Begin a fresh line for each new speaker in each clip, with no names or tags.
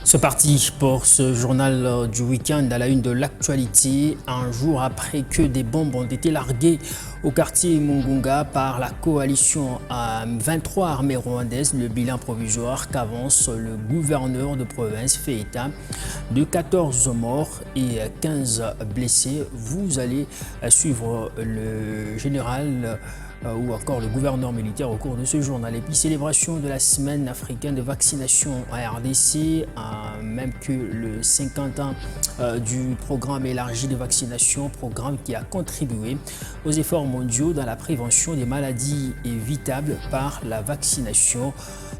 C'est parti pour ce journal du week-end à la une de l'actualité. Un jour après que des bombes ont été larguées au quartier Mungunga par la coalition 23 armées rwandaises, le bilan provisoire qu'avance le gouverneur de province fait état de 14 morts et 15 blessés. Vous allez suivre le général ou encore le gouverneur militaire au cours de ce journal. Et puis célébration de la semaine africaine de vaccination en RDC, même que le 50 ans du programme élargi de vaccination, programme qui a contribué aux efforts mondiaux dans la prévention des maladies évitables par la vaccination.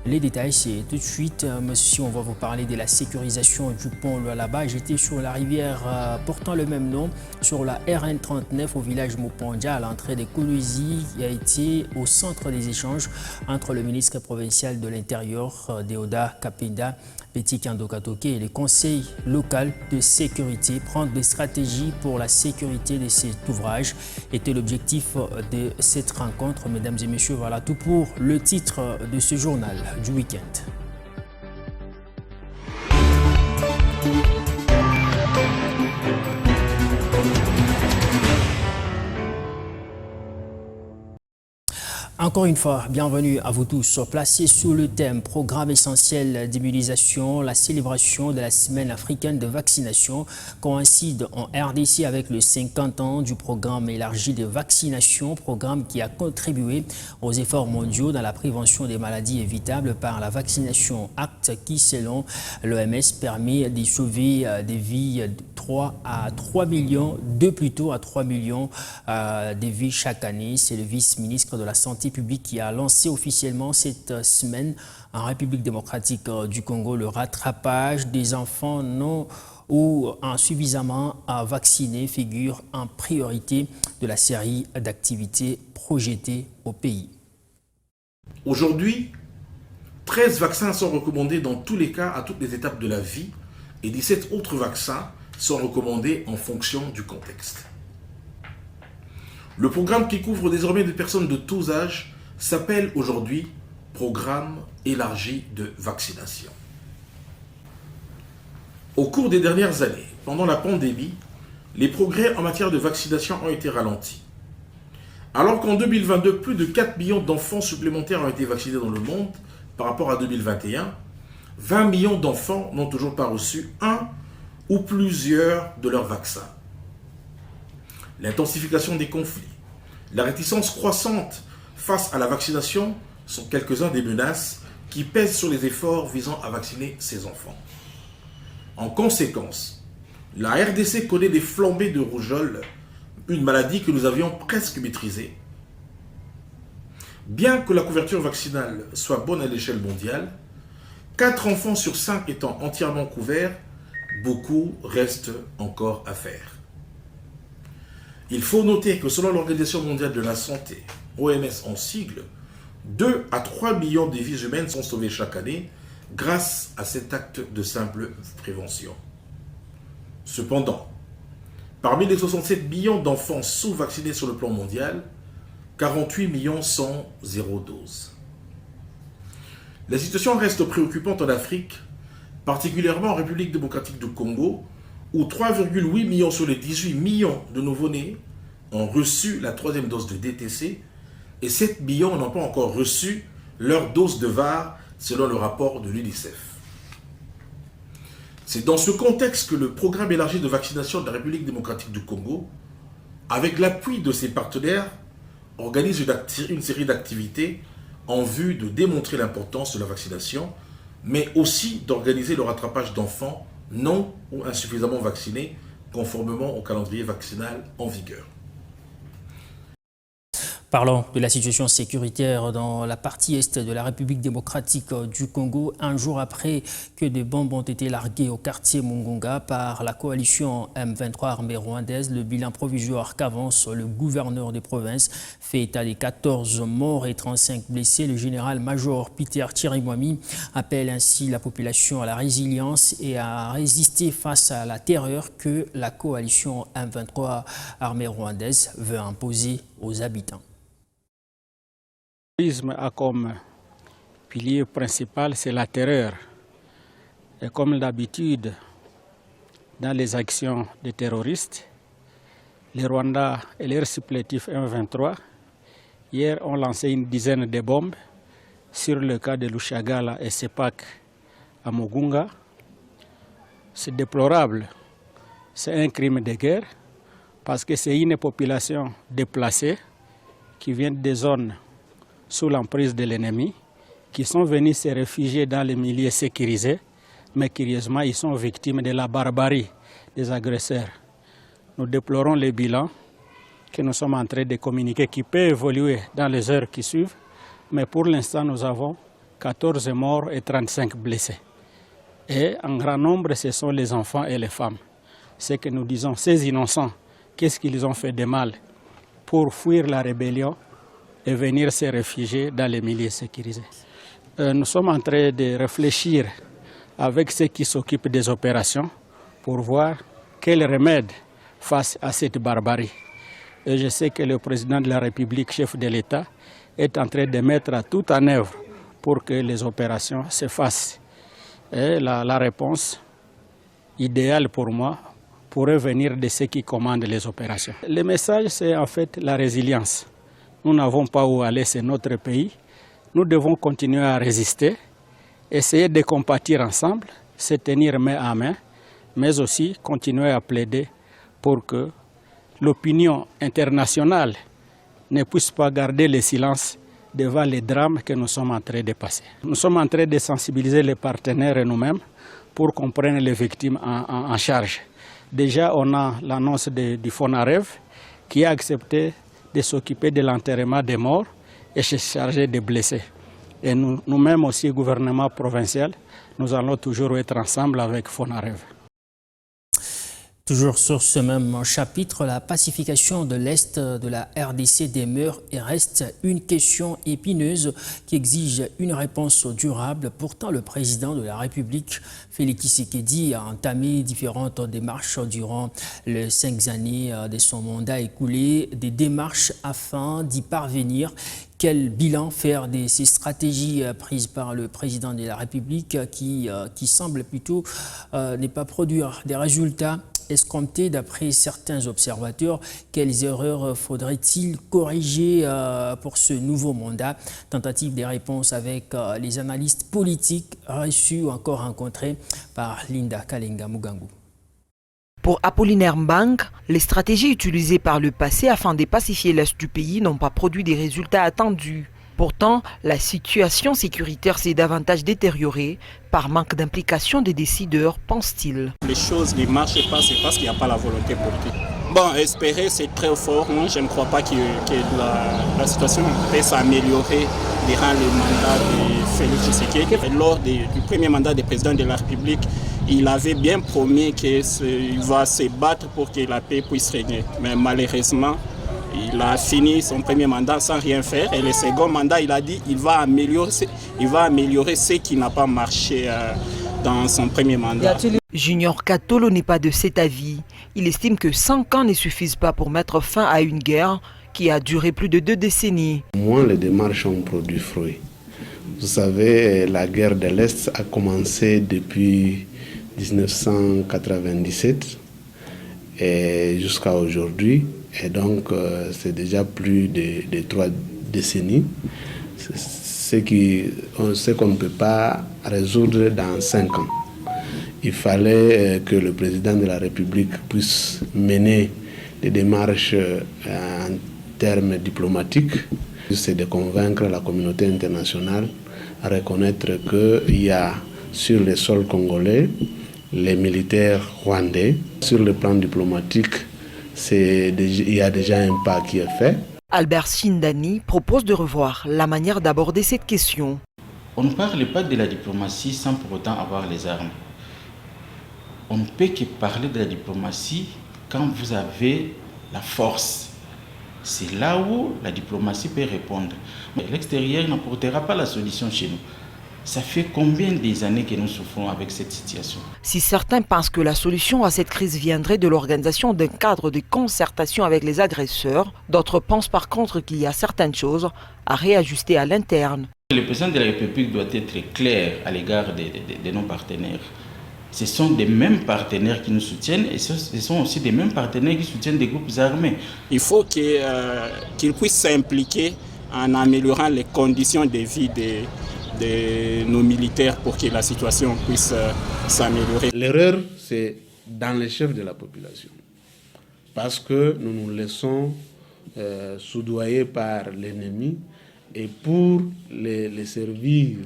Les détails, c'est tout de suite. Si on va vous parler de la sécurisation du pont là-bas, j'étais sur la rivière portant le même nom, sur la RN39 au village Mopondia, à l'entrée des Koulouzi, qui a été au centre des échanges entre le ministre provincial de l'Intérieur, Deoda Kapenda Petit Kandokatoke, et le conseil local de sécurité. Prendre des stratégies pour la sécurité de cet ouvrage était l'objectif de cette rencontre. Mesdames et messieurs, voilà tout pour le titre de ce journal du week-end. Encore une fois, bienvenue à vous tous. Placés sous le thème Programme essentiel d'immunisation, la célébration de la semaine africaine de vaccination coïncide en RDC avec le 50 ans du programme élargi de vaccination, programme qui a contribué aux efforts mondiaux dans la prévention des maladies évitables par la vaccination. Acte qui, selon l'OMS, permet de sauver des vies de 3 millions de vies chaque année. C'est le vice-ministre de la Santé publique qui a lancé officiellement cette semaine en République démocratique du Congo le rattrapage des enfants non ou insuffisamment vaccinés figure en priorité de la série d'activités projetées au pays.
Aujourd'hui, 13 vaccins sont recommandés dans tous les cas à toutes les étapes de la vie et 17 autres vaccins sont recommandés en fonction du contexte. Le programme qui couvre désormais des personnes de tous âges s'appelle aujourd'hui Programme élargi de vaccination. Au cours des dernières années, pendant la pandémie, les progrès en matière de vaccination ont été ralentis. Alors qu'en 2022, plus de 4 millions d'enfants supplémentaires ont été vaccinés dans le monde par rapport à 2021, 20 millions d'enfants n'ont toujours pas reçu un ou plusieurs de leurs vaccins. L'intensification des conflits, la réticence croissante face à la vaccination sont quelques-uns des menaces qui pèsent sur les efforts visant à vacciner ces enfants. En conséquence, la RDC connaît des flambées de rougeole, une maladie que nous avions presque maîtrisée. Bien que la couverture vaccinale soit bonne à l'échelle mondiale, 4 enfants sur 5 étant entièrement couverts, beaucoup reste encore à faire. Il faut noter que selon l'Organisation mondiale de la santé, OMS en sigle, 2 à 3 millions de vies humaines sont sauvées chaque année grâce à cet acte de simple prévention. Cependant, parmi les 67 millions d'enfants sous-vaccinés sur le plan mondial, 48 millions sont zéro dose. La situation reste préoccupante en Afrique, particulièrement en République démocratique du Congo, où 3,8 millions sur les 18 millions de nouveau-nés ont reçu la 3e dose de DTC et 7 millions n'ont pas encore reçu leur dose de VAR selon le rapport de l'UNICEF. C'est dans ce contexte que le programme élargi de vaccination de la République démocratique du Congo, avec l'appui de ses partenaires, organise une série d'activités en vue de démontrer l'importance de la vaccination, mais aussi d'organiser le rattrapage d'enfants non ou insuffisamment vaccinés, conformément au calendrier vaccinal en vigueur.
Parlons de la situation sécuritaire dans la partie est de la République démocratique du Congo. Un jour après que des bombes ont été larguées au quartier Mungunga par la coalition M23 armée rwandaise, le bilan provisoire qu'avance le gouverneur des provinces fait état des 14 morts et 35 blessés. Le général-major Peter Chirimwami appelle ainsi la population à la résilience et à résister face à la terreur que la coalition M23 armée rwandaise veut imposer aux habitants.
Le terrorisme a comme pilier principal, c'est la terreur. Et comme d'habitude, dans les actions des terroristes, les Rwandais et leurs supplétifs M23, hier, ont lancé une dizaine de bombes sur le cas de Lushagala et Sepak à Mugunga. C'est déplorable. C'est un crime de guerre parce que c'est une population déplacée qui vient des zones sous l'emprise de l'ennemi, qui sont venus se réfugier dans les milieux sécurisés, mais curieusement, ils sont victimes de la barbarie des agresseurs. Nous déplorons les bilans que nous sommes en train de communiquer, qui peut évoluer dans les heures qui suivent, mais pour l'instant, nous avons 14 morts et 35 blessés. Et en grand nombre, ce sont les enfants et les femmes. C'est que nous disons, ces innocents, qu'est-ce qu'ils ont fait de mal pour fuir la rébellion et venir se réfugier dans les milieux sécurisés. Nous sommes en train de réfléchir avec ceux qui s'occupent des opérations pour voir quel remède face à cette barbarie. Et je sais que le président de la République, chef de l'État, est en train de mettre tout en œuvre pour que les opérations se fassent. Et la réponse idéale pour moi pourrait venir de ceux qui commandent les opérations. Le message, c'est en fait la résilience. Nous n'avons pas où aller, c'est notre pays. Nous devons continuer à résister, essayer de compatir ensemble, se tenir main à main, mais aussi continuer à plaider pour que l'opinion internationale ne puisse pas garder le silence devant les drames que nous sommes en train de passer. Nous sommes en train de sensibiliser les partenaires et nous-mêmes pour qu'on prenne les victimes en charge. Déjà, on a l'annonce du FONAREV qui a accepté de s'occuper de l'enterrement des morts et se charger des blessés. Et nous-mêmes aussi, gouvernement provincial, nous allons toujours être ensemble avec FONAREV.
Toujours sur ce même chapitre, la pacification de l'Est de la RDC demeure et reste une question épineuse qui exige une réponse durable. Pourtant, le président de la République, Félix Tshisekedi, a entamé différentes démarches durant les 5 années de son mandat écoulé, des démarches afin d'y parvenir. Quel bilan faire de ces stratégies prises par le président de la République qui semble plutôt ne pas produire des résultats escomptés d'après certains observateurs? Quelles erreurs faudrait-il corriger pour ce nouveau mandat? Tentative de réponse avec les analystes politiques reçus ou encore rencontrés par Linda Kalenga Mugangu.
Pour Apollinaire Mbang, les stratégies utilisées par le passé afin de pacifier l'Est du pays n'ont pas produit des résultats attendus. Pourtant, la situation sécuritaire s'est davantage détériorée par manque d'implication des décideurs, pense-t-il.
Les choses ne marchent pas, c'est parce qu'il n'y a pas la volonté politique. Bon, espérer, c'est très fort. Moi, je ne crois pas que la situation peut s'améliorer durant le mandat de Félix Tshisekedi. Lors du premier mandat du président de la République, il avait bien promis qu'il va se battre pour que la paix puisse régner. Mais malheureusement, il a fini son premier mandat sans rien faire. Et le second mandat, il a dit qu'il va améliorer ce qui n'a pas marché dans son premier mandat.
Junior Katolo n'est pas de cet avis. Il estime que 5 ans ne suffisent pas pour mettre fin à une guerre qui a duré plus de 2 décennies.
Moins les démarches ont produit fruit. Vous savez, la guerre de l'Est a commencé depuis 1997 et jusqu'à aujourd'hui. Et donc, c'est déjà plus de 3 décennies. Ce qu'on ne peut pas résoudre dans 5 ans. Il fallait que le président de la République puisse mener des démarches en termes diplomatiques. C'est de convaincre la communauté internationale à reconnaître qu'il y a sur le sol congolais les militaires rwandais. Sur le plan diplomatique, il y a déjà un pas qui est fait.
Albert Shindani propose de revoir la manière d'aborder cette question.
On ne parle pas de la diplomatie sans pour autant avoir les armes. On ne peut que parler de la diplomatie quand vous avez la force. C'est là où la diplomatie peut répondre. Mais l'extérieur n'apportera pas la solution chez nous. Ça fait combien des années que nous souffrons avec cette situation?
Si certains pensent que la solution à cette crise viendrait de l'organisation d'un cadre de concertation avec les agresseurs, d'autres pensent par contre qu'il y a certaines choses à réajuster à l'interne.
Le président de la République doit être clair à l'égard de nos partenaires. Ce sont des mêmes partenaires qui nous soutiennent et ce sont aussi des mêmes partenaires qui soutiennent des groupes armés.
Il faut qu'ils puissent s'impliquer en améliorant les conditions de vie de nos militaires pour que la situation puisse s'améliorer.
L'erreur, c'est dans les chefs de la population. Parce que nous nous laissons soudoyer par l'ennemi et pour les servir.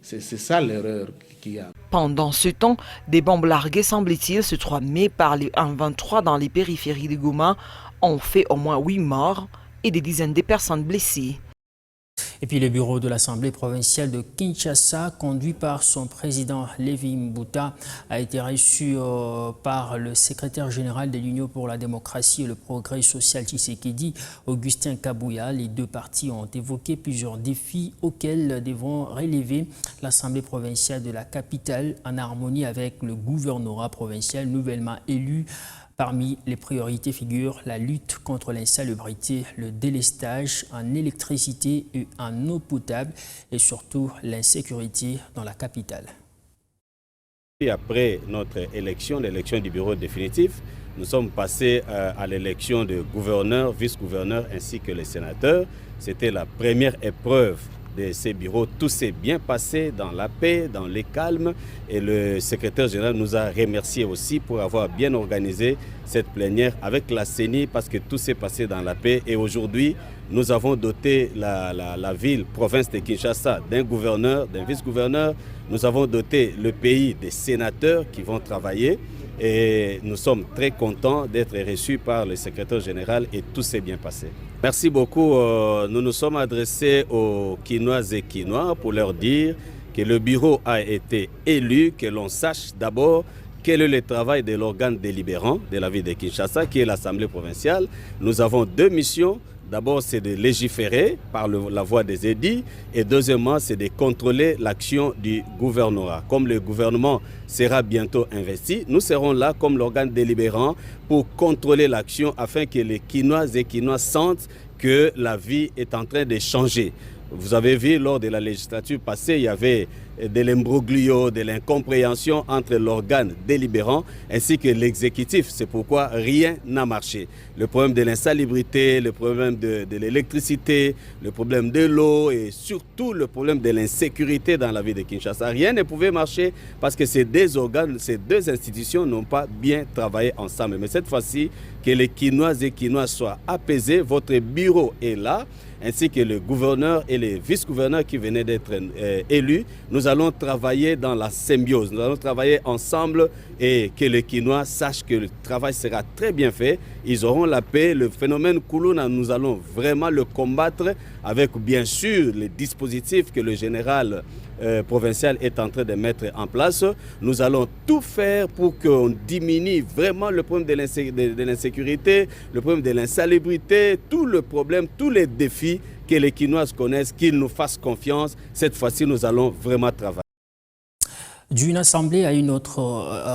C'est ça l'erreur qu'il y a.
Pendant ce temps, des bombes larguées, semble-t-il, ce 3 mai par les M23 dans les périphéries de Goma ont fait au moins 8 morts et des dizaines de personnes blessées.
Et puis le bureau de l'Assemblée provinciale de Kinshasa, conduit par son président Lévi Mbuta, a été reçu par le secrétaire général de l'Union pour la démocratie et le progrès social Tshisekedi, Augustin Kabouya. Les deux partis ont évoqué plusieurs défis auxquels devront relever l'Assemblée provinciale de la capitale en harmonie avec le gouvernorat provincial nouvellement élu. Parmi les priorités figurent la lutte contre l'insalubrité, le délestage en électricité et en eau potable et surtout l'insécurité dans la capitale.
Et après notre élection, l'élection du bureau définitif, nous sommes passés à l'élection de gouverneurs, vice-gouverneurs ainsi que les sénateurs. C'était la première épreuve de ces bureaux. Tout s'est bien passé dans la paix, dans le calme et le secrétaire général nous a remercié aussi pour avoir bien organisé cette plénière avec la CENI parce que tout s'est passé dans la paix et aujourd'hui nous avons doté la ville, province de Kinshasa d'un gouverneur, d'un vice-gouverneur. Nous avons doté le pays des sénateurs qui vont travailler et nous sommes très contents d'être reçus par le secrétaire général et tout s'est bien passé. Merci beaucoup. Nous nous sommes adressés aux Kinoises et Kinois pour leur dire que le bureau a été élu, que l'on sache d'abord quel est le travail de l'organe délibérant de la ville de Kinshasa, qui est l'Assemblée provinciale. Nous avons deux missions. D'abord, c'est de légiférer par la voie des édits et deuxièmement, c'est de contrôler l'action du gouvernorat. Comme le gouvernement sera bientôt investi, nous serons là comme l'organe délibérant pour contrôler l'action afin que les Kinoises et Kinois sentent que la vie est en train de changer. Vous avez vu, lors de la législature passée, il y avait de l'imbroglio, de l'incompréhension entre l'organe délibérant ainsi que l'exécutif. C'est pourquoi rien n'a marché. Le problème de l'insalubrité, le problème de l'électricité, le problème de l'eau et surtout le problème de l'insécurité dans la ville de Kinshasa. Rien ne pouvait marcher parce que ces deux organes, ces deux institutions n'ont pas bien travaillé ensemble. Mais cette fois-ci, que les Kinoises et Kinois soient apaisés, votre bureau est là, ainsi que le gouverneur et les vice-gouverneurs qui venaient d'être élus. Nous allons travailler dans la symbiose, nous allons travailler ensemble et que les Kinois sachent que le travail sera très bien fait. Ils auront la paix. Le phénomène Koulouna, nous allons vraiment le combattre avec bien sûr les dispositifs que le général provincial est en train de mettre en place. Nous allons tout faire pour qu'on diminue vraiment le problème de l'insécurité, le problème de l'insalubrité, tout le problème, tous les défis que les Kinoises connaissent, qu'ils nous fassent confiance. Cette fois-ci, nous allons vraiment travailler.
D'une assemblée à une autre,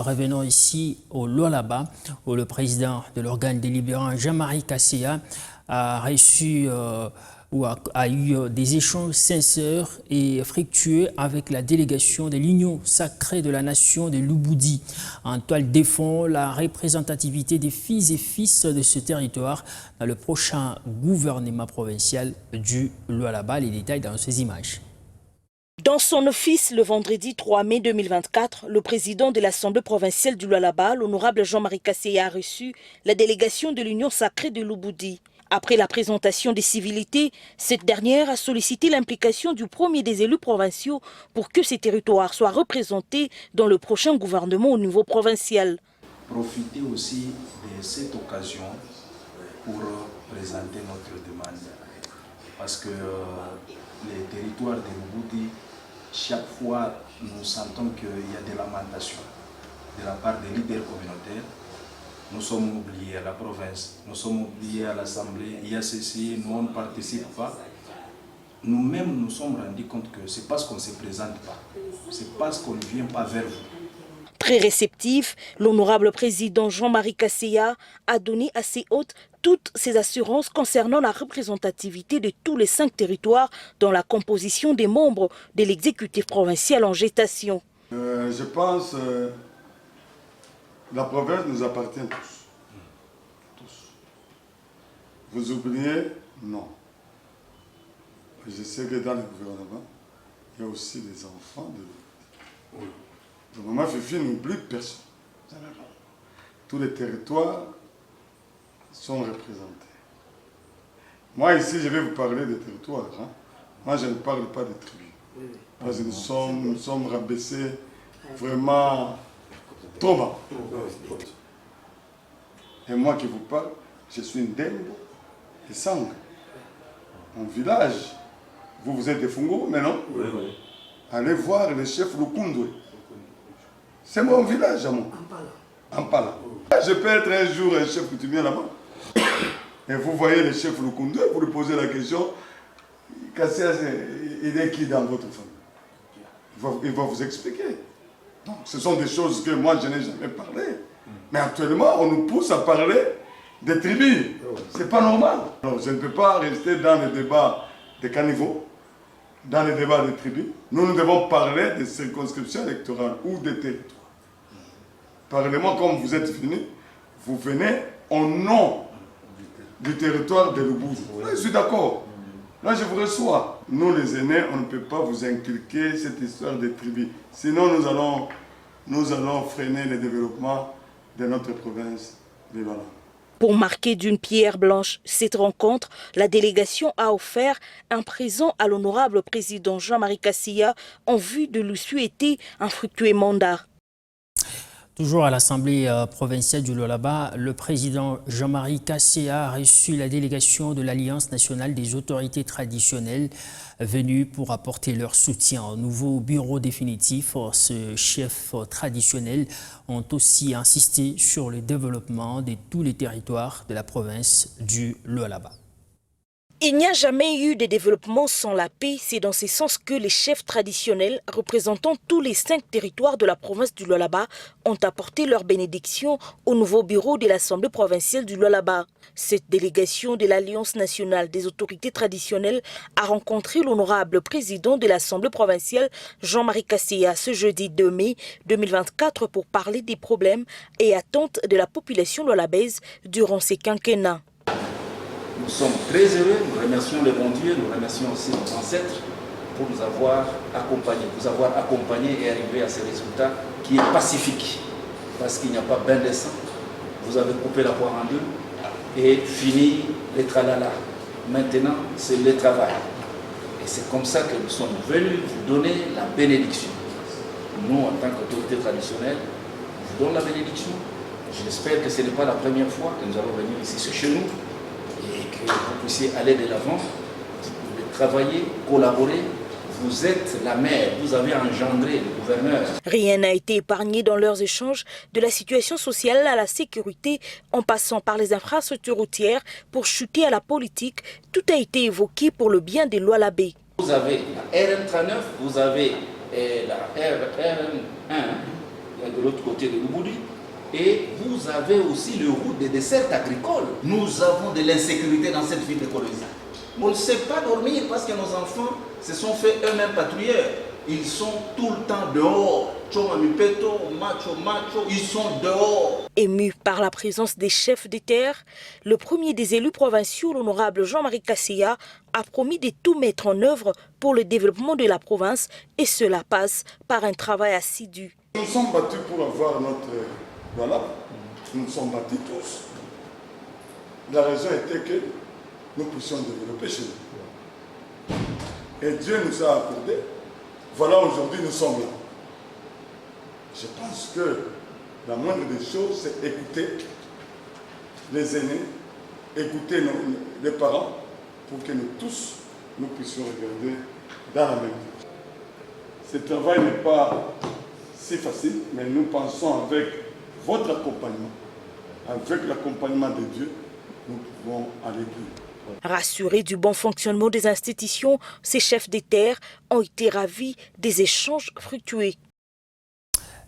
revenons ici au Lualaba, où le président de l'organe délibérant, Jean-Marie Kasseya, a reçu ou a eu des échanges sincères et fructueux avec la délégation de l'Union sacrée de la nation de Lubudi. En toile de fond, la représentativité des filles et fils de ce territoire dans le prochain gouvernement provincial du Lualaba. Les détails dans ces images.
Dans son office, le vendredi 3 mai 2024, le président de l'Assemblée provinciale du Lualaba, l'honorable Jean-Marie Kasseya, a reçu la délégation de l'Union sacrée de Lubudi. Après la présentation des civilités, cette dernière a sollicité l'implication du premier des élus provinciaux pour que ces territoires soient représentés dans le prochain gouvernement au niveau provincial.
Profitez aussi de cette occasion pour présenter notre demande. Parce que les territoires de Lubudi, chaque fois nous sentons qu'il y a des lamentations de la part des leaders communautaires. Nous sommes oubliés à la province, nous sommes oubliés à l'Assemblée, il y a ceci, nous on ne participe pas. Nous-mêmes nous sommes rendus compte que c'est parce qu'on ne se présente pas, c'est parce qu'on ne vient pas vers vous.
Très réceptif, l'honorable président Jean-Marie Kasseya a donné à ses hôtes toutes ses assurances concernant la représentativité de tous les 5 territoires dans la composition des membres de l'exécutif provincial en gestation.
Je pense La province nous appartient tous. Tous. Vous oubliez? Non. Je sais que dans le gouvernement, il y a aussi des enfants de l'Oubudi. Le moment Fifi n'oublie personne. Tous les territoires sont représentés. Moi ici, je vais vous parler des territoires. Hein. Moi, je ne parle pas des tribus. Parce que nous sommes rabaissés vraiment trop bas. Et moi qui vous parle, je suis une Ndembo et Sang. Mon village, vous êtes des Fungo, mais non? Oui, oui. Allez voir le chef Lukundwe. C'est mon village à moi. Ampala. Je peux être un jour un chef coutumier là-bas. Et vous voyez le chef Lukundwe, vous lui posez la question, Kassias, il est qui dans votre famille? Il va vous expliquer. Donc, ce sont des choses que moi je n'ai jamais parlé. Mais actuellement, on nous pousse à parler des tribus. C'est pas normal. Alors, je ne peux pas rester dans le débat des caniveaux, dans le débat des tribus. Nous devons parler des circonscriptions électorales ou des territoires. Parlez-moi comme vous êtes venus. Vous venez au nom du territoire de l'Oubudi. Je suis d'accord. Là, je vous reçois. Nous, les aînés, on ne peut pas vous inculquer cette histoire des tribus. Sinon, nous allons freiner le développement de notre province de Lualaba.
Pour marquer d'une pierre blanche cette rencontre, la délégation a offert un présent à l'honorable président Jean-Marie Kassia en vue de lui souhaiter un fructueux mandat.
Toujours à l'Assemblée provinciale du Lualaba, le président Jean-Marie Kassia a reçu la délégation de l'Alliance nationale des autorités traditionnelles venue pour apporter leur soutien au nouveau bureau définitif. Ces chefs traditionnels ont aussi insisté sur le développement de tous les territoires de la province du Lualaba.
Il n'y a jamais eu de développement sans la paix. C'est dans ce sens que les chefs traditionnels représentant tous les 5 territoires de la province du Lualaba ont apporté leur bénédiction au nouveau bureau de l'Assemblée provinciale du Lualaba. Cette délégation de l'Alliance nationale des autorités traditionnelles a rencontré l'honorable président de l'Assemblée provinciale Jean-Marie Kassia ce jeudi 2 mai 2024 pour parler des problèmes et attentes de la population lualabaise durant ces quinquennats.
Nous sommes très heureux, nous remercions le bon Dieu, nous remercions aussi nos ancêtres pour nous avoir accompagnés et arriver à ce résultat qui est pacifique. Parce qu'il n'y a pas bain de sang. Vous avez coupé la poire en deux et fini les tralala. Maintenant, c'est le travail. Et c'est comme ça que nous sommes venus vous donner la bénédiction. Nous, en tant qu'autorité traditionnelle, nous vous donnons la bénédiction. J'espère que ce n'est pas la première fois que nous allons venir ici chez nous. Et que vous puissiez aller de l'avant, travailler, collaborer. Vous êtes la mère, vous avez engendré le gouverneur.
Rien n'a été épargné dans leurs échanges, de la situation sociale à la sécurité, en passant par les infrastructures routières pour chuter à la politique. Tout a été évoqué pour le bien des Lualabais.
Vous avez la RN39, vous avez la RN1 de l'autre côté de l'Oubudi. Et vous avez aussi le route des dessertes agricoles. Nous avons de l'insécurité dans cette ville de colonisation. On ne sait pas dormir parce que nos enfants se sont fait eux-mêmes patrouilleurs. Ils sont tout le temps dehors. Ils sont dehors.
Ému par la présence des chefs des terres, le premier des élus provinciaux, l'honorable Jean-Marie Kassia, a promis de tout mettre en œuvre pour le développement de la province et cela passe par un travail assidu.
Nous sommes battus pour avoir notre... Voilà, nous nous sommes battus tous. La raison était que nous puissions développer chez nous. Et Dieu nous a accordé. Voilà, aujourd'hui nous sommes là. Je pense que la moindre des choses, c'est écouter les aînés, écouter les parents, pour que nous tous, nous puissions regarder dans la même vie. Ce travail n'est pas si facile, mais nous pensons avec votre accompagnement, avec l'accompagnement de Dieu, nous pouvons aller plus.
Rassurés du bon fonctionnement des institutions, ces chefs des terres ont été ravis des échanges fructueux.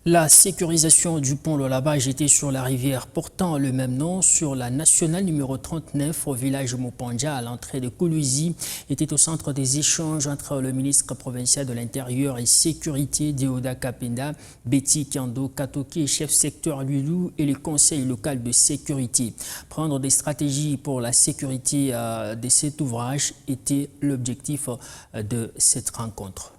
La sécurisation du pont Lualaba jeté sur la rivière portant le même nom sur la nationale numéro 39 au village Mopandja à l'entrée de Kolwezi était au centre des échanges entre le ministre provincial de l'Intérieur et Sécurité Deoda Kapenda, Betty Kiando Katoke, chef secteur Lulu et le conseil local de sécurité. Prendre des stratégies pour la sécurité de cet ouvrage était l'objectif de cette rencontre.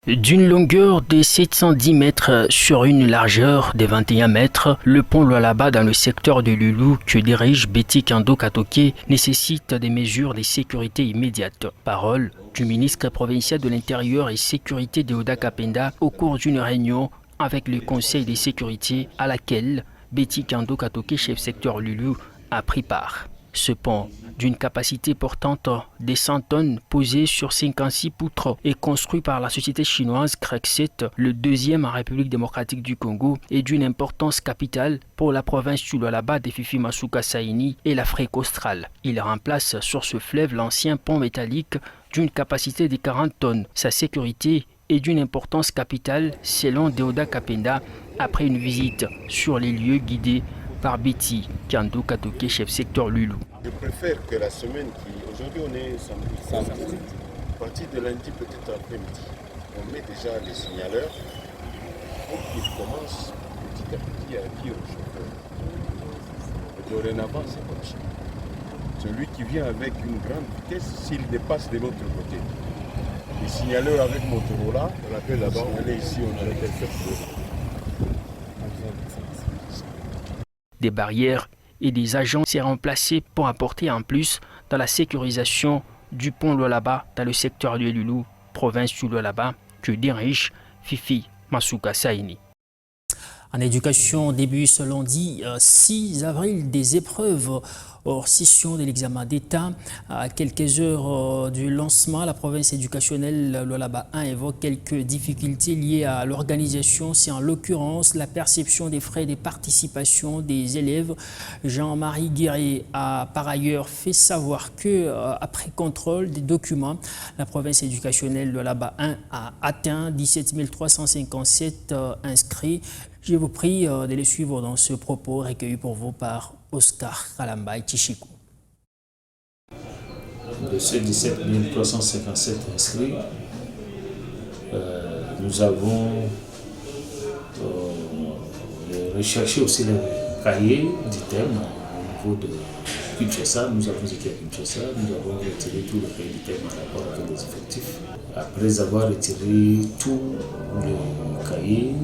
D'une longueur de 710 mètres sur une largeur de 21 mètres, le pont Lualaba dans le secteur de Lulu que dirige Betty Kiando Katoke nécessite des mesures de sécurité immédiates. Parole du ministre provincial de l'Intérieur et Sécurité Deoda Kapenda au cours d'une réunion avec le conseil de sécurité à laquelle Betty Kiando Katoke, chef secteur Lulu, a pris part. Ce pont, d'une capacité portante des 100 tonnes posées sur 56 poutres, est construit par la société chinoise Krexit, le deuxième en République démocratique du Congo, et d'une importance capitale pour la province du Lualaba de Fifi Masuka Saini et l'Afrique australe. Il remplace sur ce fleuve l'ancien pont métallique d'une capacité de 40 tonnes. Sa sécurité est d'une importance capitale selon Deoda Kapenda après une visite sur les lieux guidés par Betty Kiando Katoke, chef secteur Lulu.
Je préfère que la semaine aujourd'hui on est samedi, à partir de lundi peut-être après-midi, on met déjà les signaleurs pour qu'ils commencent petit à petit à dire aux chauffeurs. Dorénavant c'est comme ça. Celui qui vient avec une grande vitesse, s'il dépasse de l'autre côté. Les signaleurs avec Motorola, on appelle là-bas, on est ici, on a quelques choses.
Des barrières et des agents seront placés pour apporter en plus dans la sécurisation du pont Lualaba dans le secteur de Lulu, province du Lualaba, que dirige Fifi Masuka Saini. En éducation, début ce lundi 6 avril des épreuves hors session de l'examen d'État. À quelques heures du lancement, la province éducationnelle Lualaba 1 évoque quelques difficultés liées à l'organisation. C'est en l'occurrence la perception des frais de participation des élèves. Jean-Marie Guéret a par ailleurs fait savoir que après contrôle des documents, la province éducationnelle Lualaba 1 a atteint 17 357 inscrits. Je vous prie de les suivre dans ce propos recueilli pour vous par Oscar Kalamba Chichikou.
De ces 17 357 inscrits, nous avons recherché aussi les cahiers d'items au niveau de Kinshasa. Nous avons été à Kinshasa, nous avons retiré tous les cahiers d'items en rapport avec les effectifs. Après avoir retiré tous les cahiers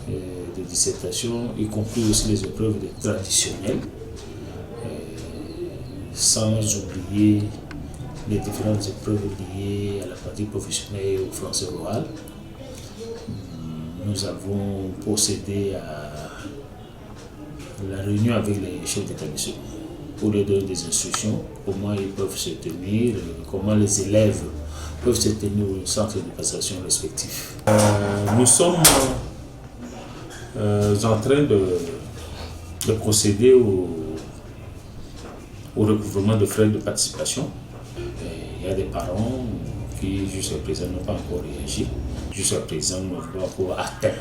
de dissertation, y compris aussi les épreuves traditionnelles, sans oublier les différentes épreuves liées à la pratique professionnelle et au français oral. Nous avons procédé à la réunion avec les chefs d'établissement pour leur donner des instructions, comment ils peuvent se tenir, comment les élèves peuvent se tenir au centre de passation respectif. Nous sommes en train de procéder au recouvrement de frais de participation. Il y a des parents qui jusqu'à présent n'ont pas encore réagi, jusqu'à présent n'ont pas encore atteint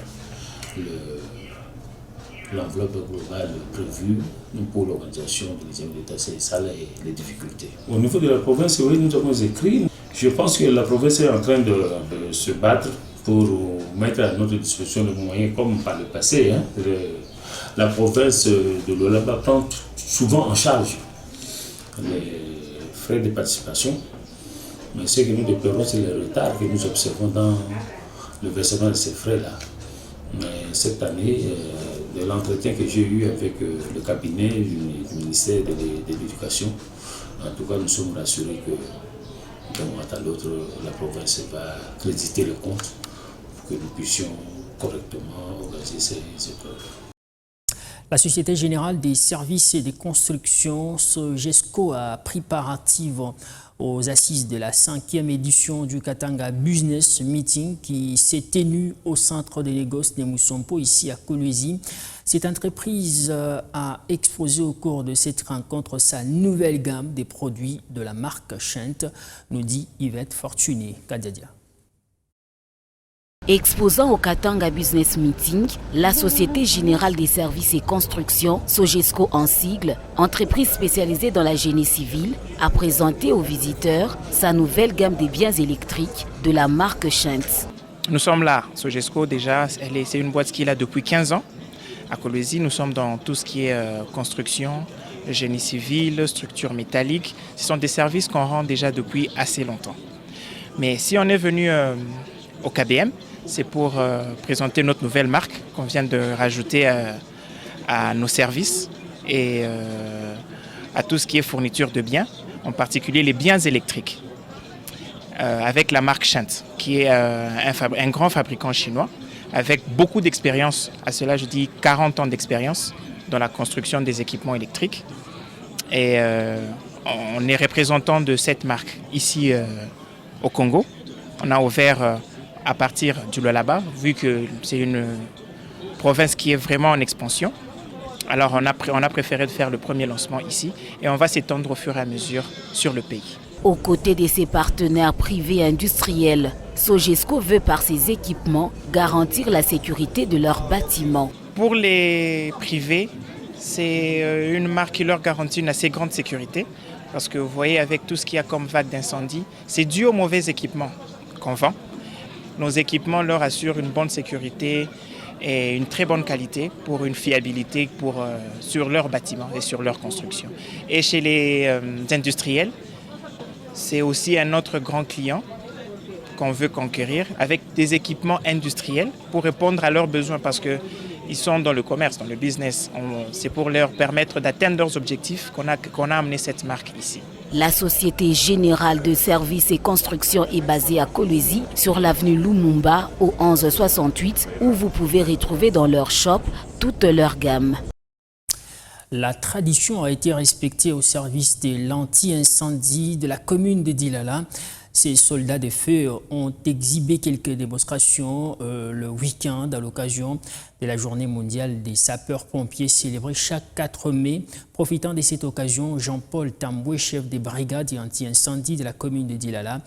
l'enveloppe globale prévue pour l'organisation de l'examen d'État. C'est ça les difficultés. Au niveau de la province, oui, nous avons écrit. Je pense que la province est en train de se battre pour mettre à notre disposition des moyens comme par le passé. La province de Lualaba prend souvent en charge les frais de participation, mais ce que nous déplorons, c'est le retard que nous observons dans le versement de ces frais-là. Mais cette année, de l'entretien que j'ai eu avec le cabinet du ministère de l'Éducation, en tout cas, nous sommes rassurés que d'un mois à l'autre, la province va créditer le compte pour que nous puissions correctement organiser ces épreuves.
La Société Générale des Services et des Constructions, SOGESCO, a pris part active aux assises de la 5e édition du Katanga Business Meeting qui s'est tenue au centre de négoce de Moussampo, ici à Kolwezi. Cette entreprise a exposé au cours de cette rencontre sa nouvelle gamme des produits de la marque Chent, nous dit Yvette Fortuné Kadiadia.
Exposant au Katanga Business Meeting, la Société Générale des Services et Constructions, Sogesco en sigle, entreprise spécialisée dans la génie civile, a présenté aux visiteurs sa nouvelle gamme de biens électriques de la marque Schentz.
Nous sommes là, Sogesco déjà, c'est une boîte qui est là depuis 15 ans. À Kolwezi, nous sommes dans tout ce qui est construction, génie civil, structure métallique. Ce sont des services qu'on rend déjà depuis assez longtemps. Mais si on est venu au KBM, c'est pour présenter notre nouvelle marque qu'on vient de rajouter à nos services et à tout ce qui est fourniture de biens, en particulier les biens électriques, avec la marque Schentz, qui est un grand fabricant chinois, avec beaucoup d'expérience, à cela je dis 40 ans d'expérience dans la construction des équipements électriques. Et on est représentant de cette marque ici au Congo. On a ouvert à partir du Lualaba, vu que c'est une province qui est vraiment en expansion. Alors on a préféré faire le premier lancement ici et on va s'étendre au fur et à mesure sur le pays.
Aux côtés de ses partenaires privés et industriels, Sogesco veut par ses équipements garantir la sécurité de leurs bâtiments.
Pour les privés, c'est une marque qui leur garantit une assez grande sécurité parce que vous voyez avec tout ce qu'il y a comme vague d'incendie, c'est dû aux mauvais équipements qu'on vend. Nos équipements leur assurent une bonne sécurité et une très bonne qualité pour une fiabilité sur leurs bâtiments et sur leur construction. Et chez les industriels, c'est aussi un autre grand client qu'on veut conquérir avec des équipements industriels pour répondre à leurs besoins parce qu'ils sont dans le commerce, dans le business. C'est pour leur permettre d'atteindre leurs objectifs qu'on a amené cette marque ici.
La Société Générale de Services et Constructions est basée à Kolwezi, sur l'avenue Lumumba, au 1168, où vous pouvez retrouver dans leur shop toute leur gamme.
La tradition a été respectée au service de l'anti-incendie de la commune de Dilala. Ces soldats de feu ont exhibé quelques démonstrations le week-end à l'occasion de la journée mondiale des sapeurs-pompiers célébrée chaque 4 mai. Profitant de cette occasion, Jean-Paul Tamboué, chef des brigades anti-incendie de la commune de Dilala,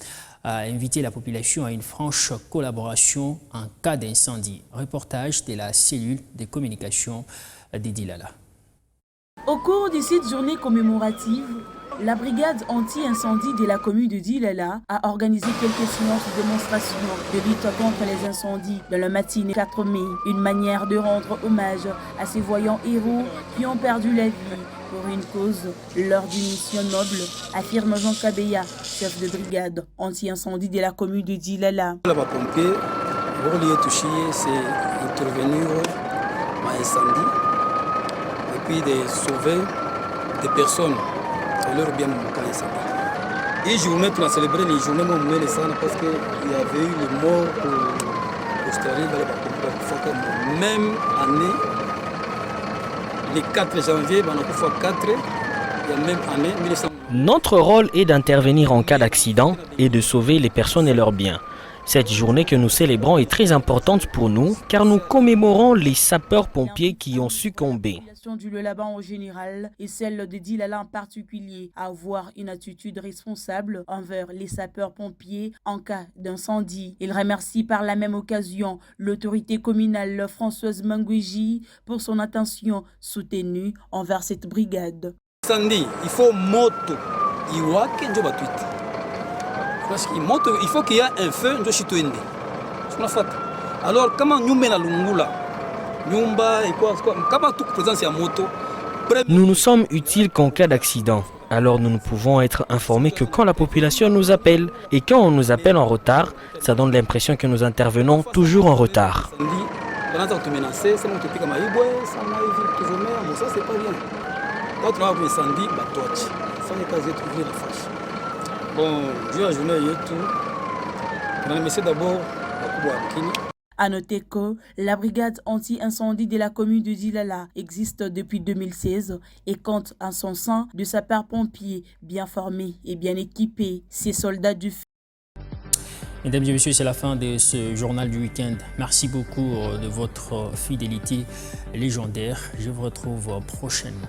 a invité la population à une franche collaboration en cas d'incendie. Reportage de la cellule de communication de Dilala.
Au cours de cette journée commémorative, la brigade anti-incendie de la commune de Dilala a organisé quelques séances de démonstration de lutte contre les incendies dans la matinée 4 mai. Une manière de rendre hommage à ces voyants héros qui ont perdu la vie pour une cause lors d'une mission noble, affirme Jean Kabeya, chef de brigade anti-incendie de la commune de Dilala.
Les pompiers, pour les toucher, c'est intervenir à incendie et puis de sauver des personnes. Leur bien mon incendie. Et journée pour célébrer les journées mon les sangs parce qu'il y avait eu les morts au Australie dans les même année, le 4 janvier, on a fois 4, la même année 1900.
Notre rôle est d'intervenir en cas d'accident et de sauver les personnes et leurs biens. Cette journée que nous célébrons est très importante pour nous car nous commémorons les sapeurs-pompiers qui ont succombé.
Du Lualaba en général et celle de Dilala en particulier à avoir une attitude responsable envers les sapeurs-pompiers en cas d'incendie. Il remercie par la même occasion l'autorité communale Françoise Mangouji pour son attention soutenue envers cette brigade.
Incendie, il faut moto, parce qu'il faut qu'il y ait un feu, alors comment nous mettons la lungula?
Nous nous sommes utiles qu'en cas d'accident. Alors nous ne pouvons être informés que quand la population nous appelle. Et quand on nous appelle en retard, ça donne l'impression que nous intervenons toujours en retard.
À noter que la brigade anti-incendie de la commune de Dilala existe depuis 2016 et compte en son sein de sapeurs-pompiers bien formés et bien équipés, ces soldats du feu.
Mesdames et messieurs, c'est la fin de ce journal du week-end. Merci beaucoup de votre fidélité légendaire. Je vous retrouve prochainement.